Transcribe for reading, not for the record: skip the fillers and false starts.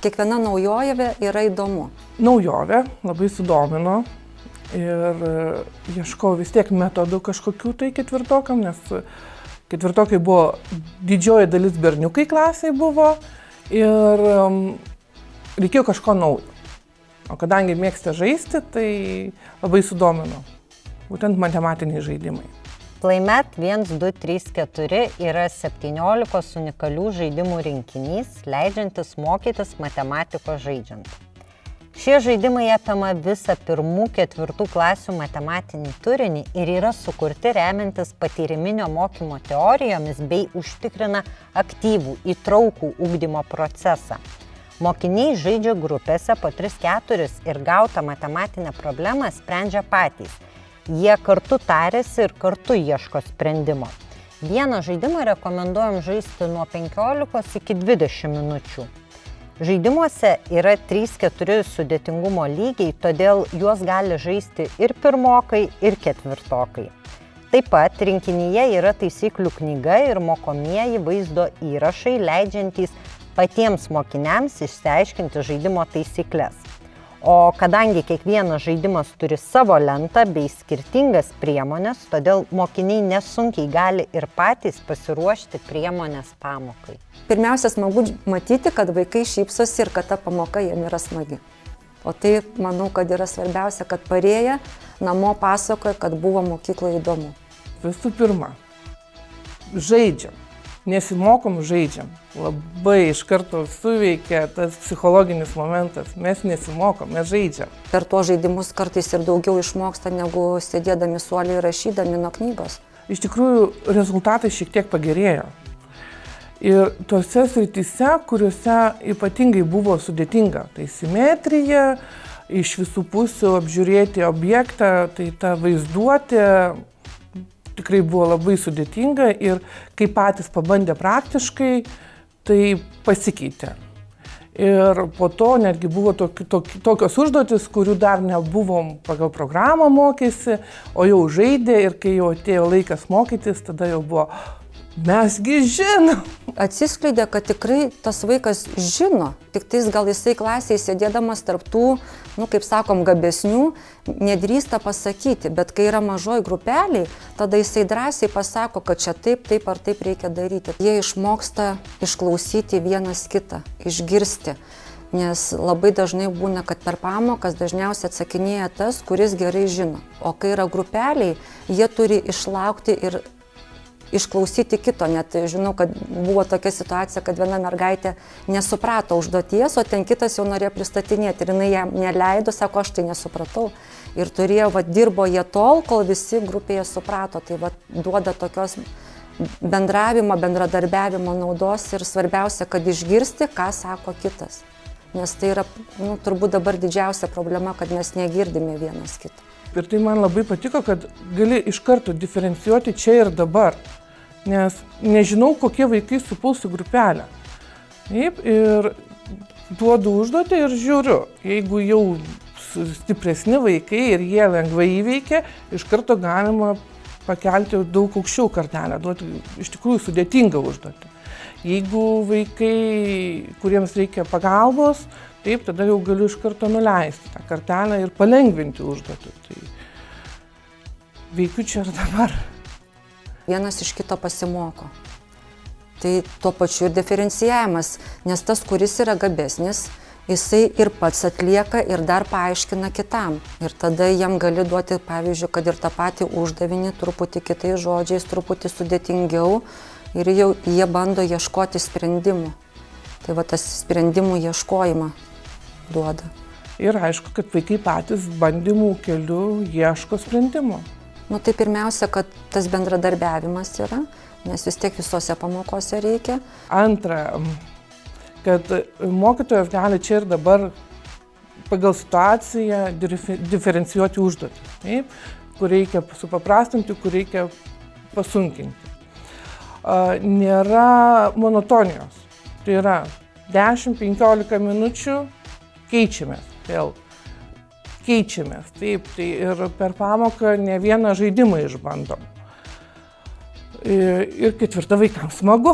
kiekviena naujovė yra įdomu. Naujovė labai sudomino ir ieškau vis tiek metodų kažkokių tai ketvirtokam, nes ketvirtokai buvo, didžioji dalis berniukai klasiai buvo ir reikėjo kažko naujo. O kadangi mėgsta žaisti, tai labai sudomino. Būtent matematiniai žaidimai. Playmat 1, 2, 3, 4 yra 17 unikalių žaidimų rinkinys, leidžiantis mokytis matematikos žaidžiant. Šie žaidimai apima visą 1-4 klasių matematinį turinį ir yra sukurti remiantis patyriminio mokymo teorijomis bei užtikrina aktyvų, įtraukų ugdymo procesą. Mokiniai žaidžia grupėse po 3-4 ir gautą matematinę problemą sprendžia patys. Jie kartu tariasi ir kartu ieško sprendimo. Vieną žaidimą rekomenduojam žaisti nuo 15 iki 20 minučių. Žaidimuose yra 3-4 sudėtingumo lygiai, todėl juos gali žaisti ir pirmokai, ir ketvirtokai. Taip pat rinkinyje yra taisyklių knyga ir mokomieji vaizdo įrašai, leidžiantys patiems mokiniams išsiaiškinti žaidimo taisyklės. O kadangi kiekvienas žaidimas turi savo lentą bei skirtingas priemonės, todėl mokiniai nesunkiai gali ir patys pasiruošti priemonės pamokai. Pirmiausia, smagu matyti, kad vaikai šypsosi ir kad ta pamoka jiem yra smagi. O tai, manau, kad yra svarbiausia, kad parėję namo pasakoja, kad buvo mokykloje įdomu. Visų pirma, žaidžiam. Nesimokom, žaidžiam. Labai iš karto suveikia tas psichologinis momentas. Mes nesimokom, mes žaidžiam. Per tuos žaidimus kartais ir daugiau išmoksta, negu sėdėdami suoliai rašydami nuo knygos. Iš tikrųjų, rezultatai šiek tiek pagerėjo. Ir tuose srityse, kuriuose ypatingai buvo sudėtinga, tai simetrija, iš visų pusių apžiūrėti objektą, tai ta vaizduotė tikrai buvo labai sudėtinga ir kai patys pabandė praktiškai, tai pasikeitė. Ir po to netgi buvo tokios užduotis, kurių dar nebuvom pagal programą mokėsi, o jau žaidė ir kai jau atėjo laikas mokytis, tada jau buvo, mesgi žinom. Atsiskleidė, kad tikrai tas vaikas žino, tik tais gal jisai klasėje sėdėdamas tarp tų, kaip sakom, gabesnių, nedrįsta pasakyti, bet kai yra mažoj grupeliai, tada jisai drąsiai pasako, kad čia taip ar taip reikia daryti. Jie išmoksta išklausyti vienas kitą, išgirsti, nes labai dažnai būna, kad per pamokas dažniausiai atsakinėja tas, kuris gerai žino. O kai yra grupeliai, jie turi išlaukti ir išklausyti kito, net žinau, kad buvo tokia situacija, kad viena mergaitė nesuprato užduoties, o ten kitas jau norėjo pristatinėti ir jinai jam neleido, sako, aš tai nesupratau. Ir turėjo, dirbo jie tol, kol visi grupėje suprato, tai duoda tokios bendravimo, bendradarbiavimo naudos ir svarbiausia, kad išgirsti, ką sako kitas. Nes tai yra, turbūt dabar didžiausia problema, kad mes negirdime vienas kito. Ir tai man labai patiko, kad gali iš karto diferencijuoti čia ir dabar, nes nežinau, kokie vaikai supuls į grupelę. Taip, ir duodu užduotį ir žiūriu, jeigu jau stipresni vaikai ir jie lengvai įveikia, iš karto galima pakelti daug aukščiau kartelę, duoti iš tikrųjų sudėtingą užduotį. Jeigu vaikai, kuriems reikia pagalbos, taip, tada jau galiu iš karto nuleisti tą kartelę ir palengvinti užduotį. Tai veikiu čia ir dabar. Vienas iš kito pasimoko. Tai tuo pačiu ir diferencijavimas, nes tas, kuris yra gabesnis, jisai ir pats atlieka ir dar paaiškina kitam. Ir tada jam gali duoti, pavyzdžiui, kad ir tą patį uždavinį truputį kitais žodžiais, truputį sudėtingiau ir jau jie bando ieškoti sprendimų. Tai tas sprendimų ieškojimą duoda. Ir aišku, kad vaikai patys bandymų keliu ieško sprendimo. Tai pirmiausia, kad tas bendradarbiavimas yra, nes vis tiek visose pamokose reikia. Antra, kad mokytojas gali čia ir dabar pagal situaciją diferencijuoti užduotį, taip, kur reikia supaprastinti, kur reikia pasunkinti. Nėra monotonijos, tai yra 10-15 minučių keičiamės, vėl keičiamės, taip, tai ir per pamoką ne vieną žaidimą išbandom. Ir ketvirta vaikams smagu.